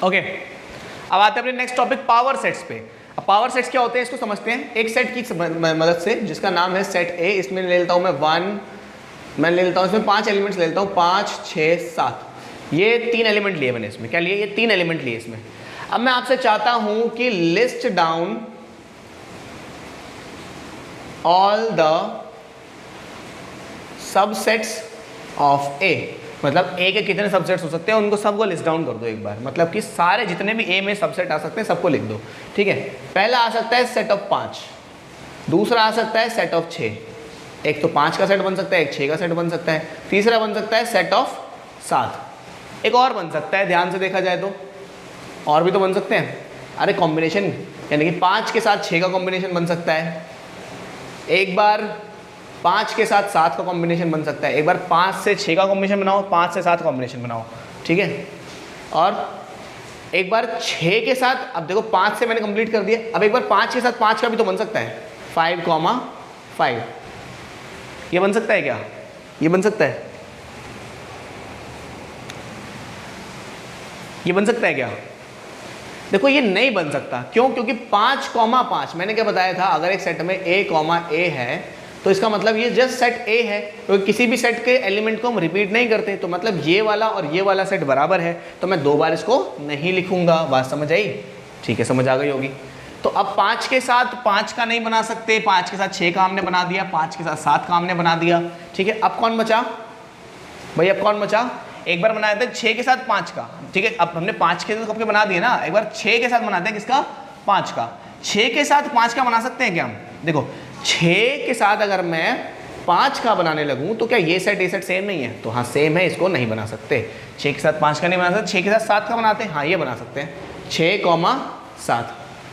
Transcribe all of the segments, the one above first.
Okay, अब आते हैं अपने नेक्स्ट टॉपिक पावर सेट्स पे। अब पावर सेट्स क्या होते हैं इसको समझते हैं। एक सेट की मदद से जिसका नाम है सेट ए, इसमें ले लेता हूँ मैं 1, मैं ले लेता हूँ इसमें 5 एलिमेंट्स ले लेता हूँ, 5 6 7, ये 3 एलिमेंट लिए मैंने इसमें। क्या लिए? ये 3 एलिमेंट लिए इसमें। अब मैं आपसे चाहता हूं कि list down all the subsets of A, मतलब ए के कितने सबसेट्स हो सकते हैं उनको सबको लिस्ट डाउन कर दो एक बार, मतलब कि सारे जितने भी ए में सबसेट आ सकते हैं सबको लिख दो। ठीक है, पहला आ सकता है सेट ऑफ 5, दूसरा आ सकता है सेट ऑफ 6, एक तो 5 का सेट बन सकता है, एक 6 का सेट बन सकता है, तीसरा बन सकता है सेट ऑफ 7, एक और बन सकता है, ध्यान से देखा जाए तो और भी तो बन सकते हैं। अरे कॉम्बिनेशन, यानी कि 5 के साथ 6 का कॉम्बिनेशन बन सकता है, एक बार 5 के साथ 7 का कॉम्बिनेशन बन सकता है, एक बार 5 से 6 का कॉम्बिनेशन बनाओ, 5 से 7 कॉम्बिनेशन बनाओ। ठीक है, और एक बार 6 के साथ, अब देखो 5 से मैंने कंप्लीट कर दिया, अब एक बार 5 के साथ 5 का भी तो बन सकता है, 5,5, ये बन सकता है क्या? ये बन सकता है, ये बन सकता है क्या? देखो ये नहीं बन सकता। क्यों? क्योंकि 5,5 मैंने क्या बताया था, अगर एक सेट में a, है तो इसका मतलब ये जस्ट सेट a है, क्योंकि किसी भी सेट के एलिमेंट को हम रिपीट नहीं करते, तो मतलब ये वाला और ये वाला सेट बराबर है, तो मैं 2 बार इसको नहीं लिखूंगा। बात समझ आई? ठीक है, समझ आ गई होगी। तो अब 5 के साथ 5 का नहीं बना सकते, 5 के साथ 6 का हमने बना दिया, 5 के साथ 7 का हमने बना दिया। ठीक है, अब कौन बचा भाई? अब कौन बचा? एक बार बनाया था 6 के साथ 5 का। ठीक है, अब हमने 5 के साथ कब के बना दिए ना, एक बार 6 के साथ बनाते हैं, किसका? 5 का। 6 के साथ 5 का बना सकते हैं क्या हम? देखो 6 के साथ अगर मैं 5 का बनाने लगूं तो क्या ये सेट सेम नहीं है? तो हाँ सेम है, इसको नहीं बना सकते। 6 के साथ 5 का नहीं बना सकते, 6 के साथ 7 का बनाते हैं, हाँ ये बना सकते हैं, 6,7,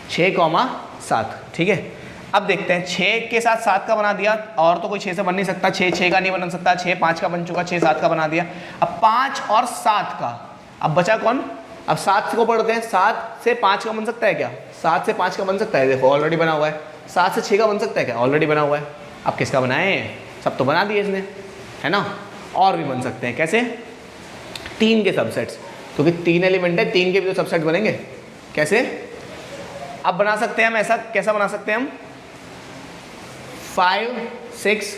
6,7। ठीक है, अब देखते हैं 6 के साथ 7 का बना दिया, और तो कोई 6 से बन नहीं सकता, 6 का नहीं बन सकता, 6 5 का बन चुका, 6 7 का बना दिया। अब 5 और 7 का, अब बचा कौन? अब 7 को पढ़ते हैं, 7 से 5 का बन सकता है क्या? 7 से 5 का बन सकता है, देखो ऑलरेडी बना हुआ है। 7 से 6 का बन सकता है क्या? ऑलरेडी बना हुआ है। अब किसका बनाए? सब तो बना दिए इसने, है ना। और भी बन सकते हैं, कैसे? 3 के सबसेट्स, क्योंकि 3 एलिमेंट है, 3 के भी तो सबसेट बनेंगे। कैसे? अब बना सकते हैं हम, ऐसा कैसा बना सकते हैं हम? 5 6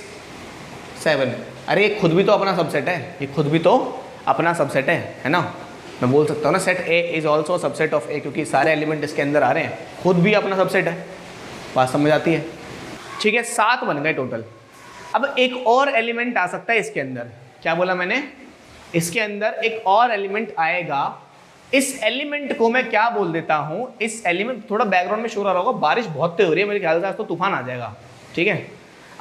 7, अरे ये खुद भी तो अपना सबसेट है, ये खुद भी तो अपना सबसेट है ना। मैं बोल सकता हूँ ना set A is also subset of A, क्योंकि सारे एलिमेंट इसके अंदर आ रहे हैं, खुद भी अपना सबसेट है। बात समझ आती है? ठीक है, 7 बन गए टोटल। अब एक और एलिमेंट आ सकता है इसके अंदर। क्या बोला मैंने? इसके अंदर एक और एलिमेंट आएगा। इस एलिमेंट को मैं क्या बोल देता हूं? इस एलिमेंट, थोड़ा बैकग्राउंड में शोर आ रहा होगा, बारिश बहुत तेज हो रही है मेरे ख्याल से, आज तो तूफान आ जाएगा। ठीक है,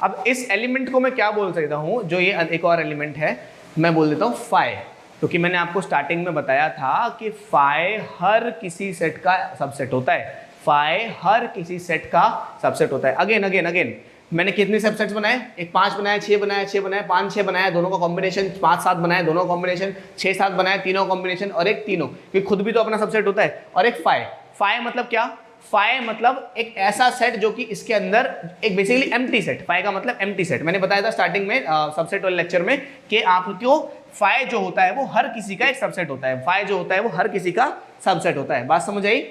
अब इस एलिमेंट को मैं क्या बोल सकता हूं? जो ये एक और एलिमेंट है, मैं बोल देता हूं फाई, क्योंकि मैंने आपको स्टार्टिंग में बताया था कि फाई हर किसी सेट का सबसेट होता है। फाई हर किसी सेट का सबसेट होता है। अगेन अगेन अगेन, मैंने कितने सबसेट्स बनाए? एक 5 बनाया, 6 बनाया, 6 बनाया, 5 6 बनाया, दोनों का कॉम्बिनेशन, 5 7 बनाया, दोनों का कॉम्बिनेशन, 6 7 बनाया, तीनों कॉम्बिनेशन, और एक तीनों, क्योंकि खुद भी तो अपना सबसेट होता है। और एक फाई, फाई मतलब क्या? फाई मतलब एक ऐसा सेट जो कि इसके अंदर एक बेसिकली एम्प्टी सेट। फाई का मतलब एम्प्टी सेट। मैंने बताया था स्टार्टिंग में सबसेट वाले लेक्चर में कि आपको फाई जो होता है वो हर किसी का एक सबसेट होता है। फाई जो होता है वो हर किसी का सबसेट होता है। बात समझ आई?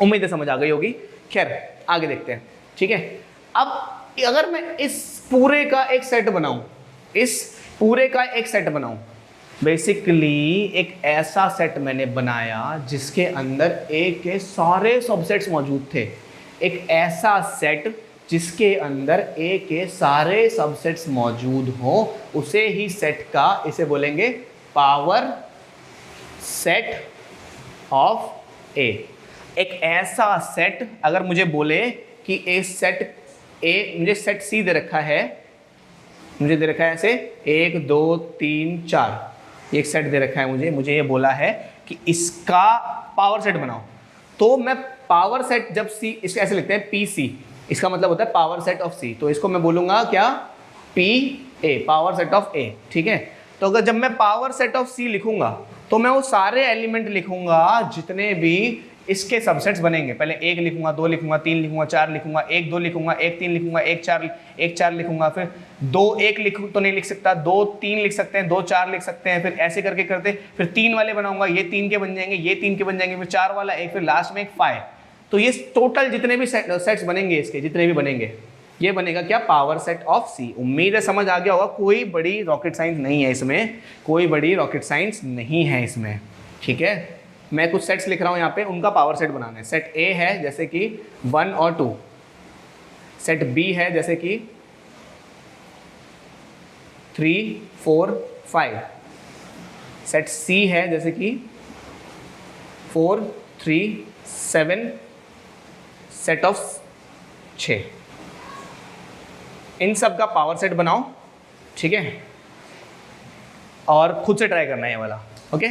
उम्मीद है समझ आ गई होगी। खैर आगे देखते हैं। ठीक है, अब अगर मैं इस पूरे का एक सेट बनाऊं, इस पूरे का एक सेट बनाऊं, बेसिकली एक ऐसा सेट मैंने बनाया जिसके अंदर ए के सारे सबसेट्स मौजूद थे। एक ऐसा सेट जिसके अंदर ए के सारे सबसेट्स मौजूद हो, उसे ही सेट का, इसे बोलेंगे पावर सेट ऑफ ए। एक ऐसा सेट, अगर मुझे बोले कि ए सेट ए, मुझे सेट सी दे रखा है, मुझे दे रखा है ऐसे 1 2 3 4, एक सेट दे रखा है मुझे ये बोला है कि इसका पावर सेट बनाओ, तो मैं पावर सेट, जब सी, इसको ऐसे लिखते हैं पी सी, इसका मतलब होता है पावर सेट ऑफ सी, तो इसको मैं बोलूंगा क्या? P A, power set of A. ठीक है, तो अगर जब मैं पावर सेट ऑफ सी लिखूंगा तो मैं वो सारे एलिमेंट लिखूंगा जितने भी इसके सबसेट्स बनेंगे। पहले 1 लिखूंगा, 2 लिखूंगा, 3 लिखूंगा, 4 लिखूंगा, 1 2 लिखूंगा, 1 3 लिखूंगा, 1 4 लिखूंगा, फिर 2 1 लिख तो नहीं लिख सकता, 2 3 लिख सकते हैं, 2 4 लिख सकते हैं, फिर ऐसे करके करते फिर 3 वाले बनाऊंगा, ये 3 के बन जाएंगे, ये 3 के बन जाएंगे, फिर 4 वाला एक, फिर लास्ट में एक 5। तो ये टोटल जितने भी सेट्स बनेंगे, इसके जितने भी बनेंगे, ये बनेगा क्या, पावर सेट ऑफ सी। उम्मीद है समझ आ गया होगा, कोई बड़ी रॉकेट साइंस नहीं है इसमें, कोई बड़ी रॉकेट साइंस नहीं है इसमें, ठीक है। मैं कुछ सेट्स लिख रहा हूँ यहाँ पे, उनका पावर सेट बनाना है। सेट ए है जैसे कि 1 और 2, सेट बी है जैसे कि 3 4 5, सेट सी है जैसे कि 4 3 7, सेट ऑफ 6। इन सब का पावर सेट बनाओ, ठीक है, और खुद से ट्राई करना है ये वाला, ओके।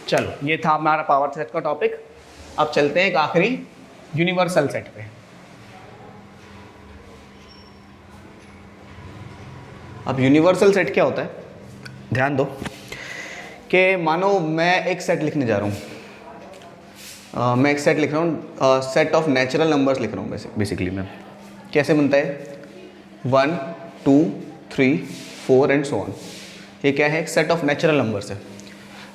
चलो, ये था हमारा पावर सेट का टॉपिक। अब चलते हैं एक आखिरी यूनिवर्सल सेट पे। अब यूनिवर्सल सेट क्या होता है, ध्यान दो कि मानो मैं एक सेट लिखने जा रहा हूँ, मैं एक सेट लिख रहा हूँ, सेट ऑफ नेचुरल नंबर्स लिख रहा हूँ बेसिकली। मैं कैसे बनता है, 1 2 3 4 एंड सो ऑन। ये क्या है, एक सेट ऑफ नेचुरल नंबर्स है।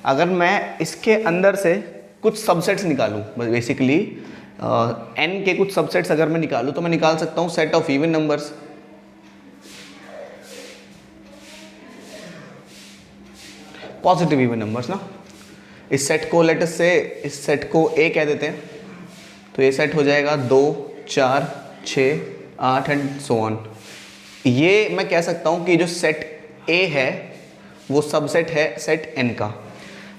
अगर मैं इसके अंदर से कुछ सबसेट्स निकालूं, बेसिकली n के कुछ सबसेट्स अगर मैं निकालूं, तो मैं निकाल सकता हूं set of even numbers, positive even numbers ना। इस सेट को लेट अस से, इस सेट को a कह देते हैं, तो ये सेट हो जाएगा 2 4 6 8 एंड सो ऑन। ये मैं कह सकता हूं कि जो सेट A है वो सबसेट है सेट n का।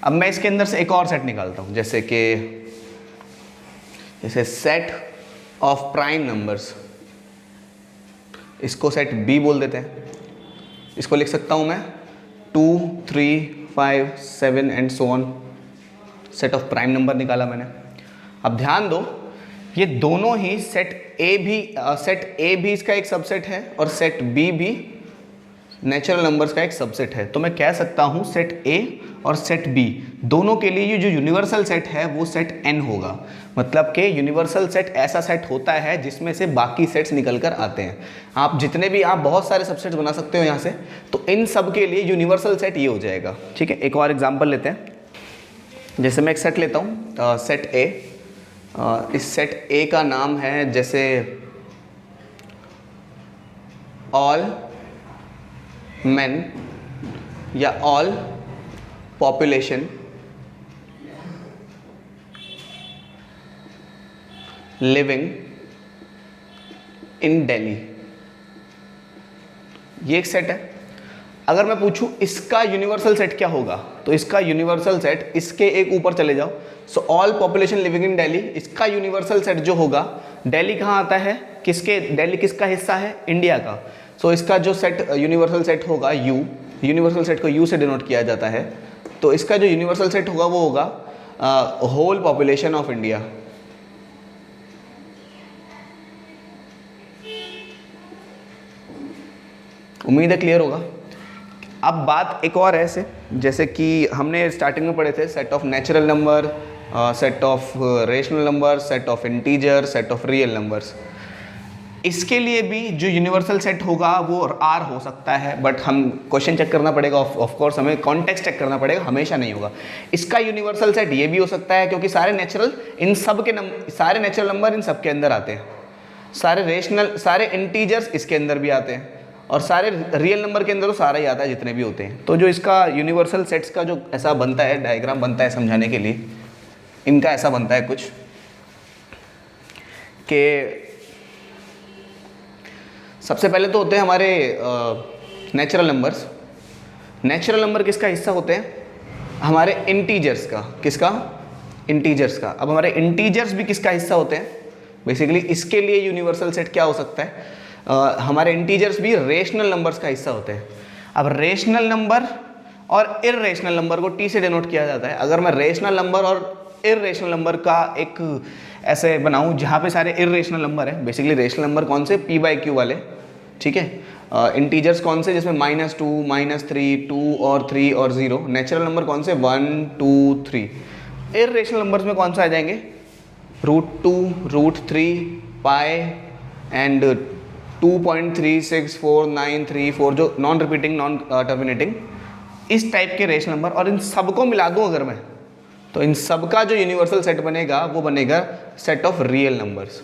अब मैं इसके अंदर से एक और सेट निकालता हूं, जैसे सेट ऑफ प्राइम नंबर्स, इसको सेट B बोल देते हैं। इसको लिख सकता हूं मैं 2 3 5 7 and so on. Set of prime number निकाला मैंने। अब ध्यान दो, ये दोनों ही सेट A भी इसका एक सबसेट है और सेट B भी नेचुरल नंबर्स का एक सबसेट है। तो मैं कह सकता हूँ सेट A और सेट B दोनों के लिए ये जो यूनिवर्सल सेट है वो सेट n होगा। मतलब कि यूनिवर्सल सेट ऐसा सेट होता है जिसमें से बाकी सेट्स निकल कर आते हैं। आप जितने भी, आप बहुत सारे सबसेट्स बना सकते हो यहाँ से, तो इन सब के लिए यूनिवर्सल सेट ये हो जाएगा, ठीक है। एक और एग्जाम्पल लेते हैं। जैसे मैं एक सेट लेता हूँ, सेट A। इस सेट A का नाम है जैसे ऑल men या all population living in Delhi. ये एक सेट है। अगर मैं पूछूं इसका यूनिवर्सल सेट क्या होगा, तो इसका यूनिवर्सल सेट, इसके एक ऊपर चले जाओ, so all population living in Delhi, इसका यूनिवर्सल सेट जो होगा, दिल्ली कहाँ आता है, किसके, दिल्ली किसका हिस्सा है, इंडिया का। सो इसका जो सेट यूनिवर्सल सेट होगा U, यूनिवर्सल सेट को U से डिनोट किया जाता है, तो इसका जो यूनिवर्सल सेट होगा वो होगा होल पॉपुलेशन ऑफ इंडिया। उम्मीद है क्लियर होगा। अब बात एक और है ऐसे, जैसे कि हमने स्टार्टिंग में पढ़े थे set of natural number, set of rational number, set of integer, set of real numbers. इसके लिए भी जो यूनिवर्सल सेट होगा वो R हो सकता है, बट हम क्वेश्चन चेक करना पड़ेगा, ऑफ कोर्स हमें कॉन्टेक्स्ट चेक करना पड़ेगा, हमेशा नहीं होगा। इसका यूनिवर्सल सेट ये भी हो सकता है, क्योंकि सारे नेचुरल सारे नेचुरल नंबर इन सब के अंदर आते हैं, सारे रेशनल, सारे इंटीजर्स इसके अंदर भी आते हैं, और सारे रियल नंबर के अंदर तो सारा ही आता है जितने भी होते हैं। तो जो इसका यूनिवर्सल सेट्स का जो ऐसा बनता है, डायग्राम बनता है समझाने के लिए, इनका ऐसा बनता है कुछ कि सबसे पहले तो होते हैं हमारे नेचुरल नंबर्स। नेचुरल नंबर किसका हिस्सा होते हैं, हमारे इंटीजर्स का। किसका, इंटीजर्स का। अब हमारे इंटीजर्स भी किसका हिस्सा होते हैं, बेसिकली इसके लिए यूनिवर्सल सेट क्या हो सकता है, हमारे इंटीजर्स भी रेशनल नंबर्स का हिस्सा होते हैं। अब रेशनल नंबर और इर्रेशनल नंबर को T से डिनोट किया जाता है। अगर मैं रेशनल नंबर और इर्रेशनल नंबर का एक ऐसे बनाऊं जहाँ पे सारे इर्रेशनल नंबर है, बेसिकली रेशनल नंबर कौन से, P/Q वाले, ठीक है। इंटीजर्स कौन से, जिसमें -2 -3 2 और 3 और 0। नेचुरल नंबर कौन से, 1 2 3। इर्रेशनल नंबर्स में कौन सा आ जाएंगे, √2, √3, पाई एंड 2.364934 जो नॉन रिपीटिंग नॉन टर्मिनेटिंग, इस टाइप के रेशनल नंबर, और इन सबको मिला दूं अगर मैं, तो इन सब का जो यूनिवर्सल सेट बनेगा वो बनेगा सेट ऑफ रियल नंबर्स।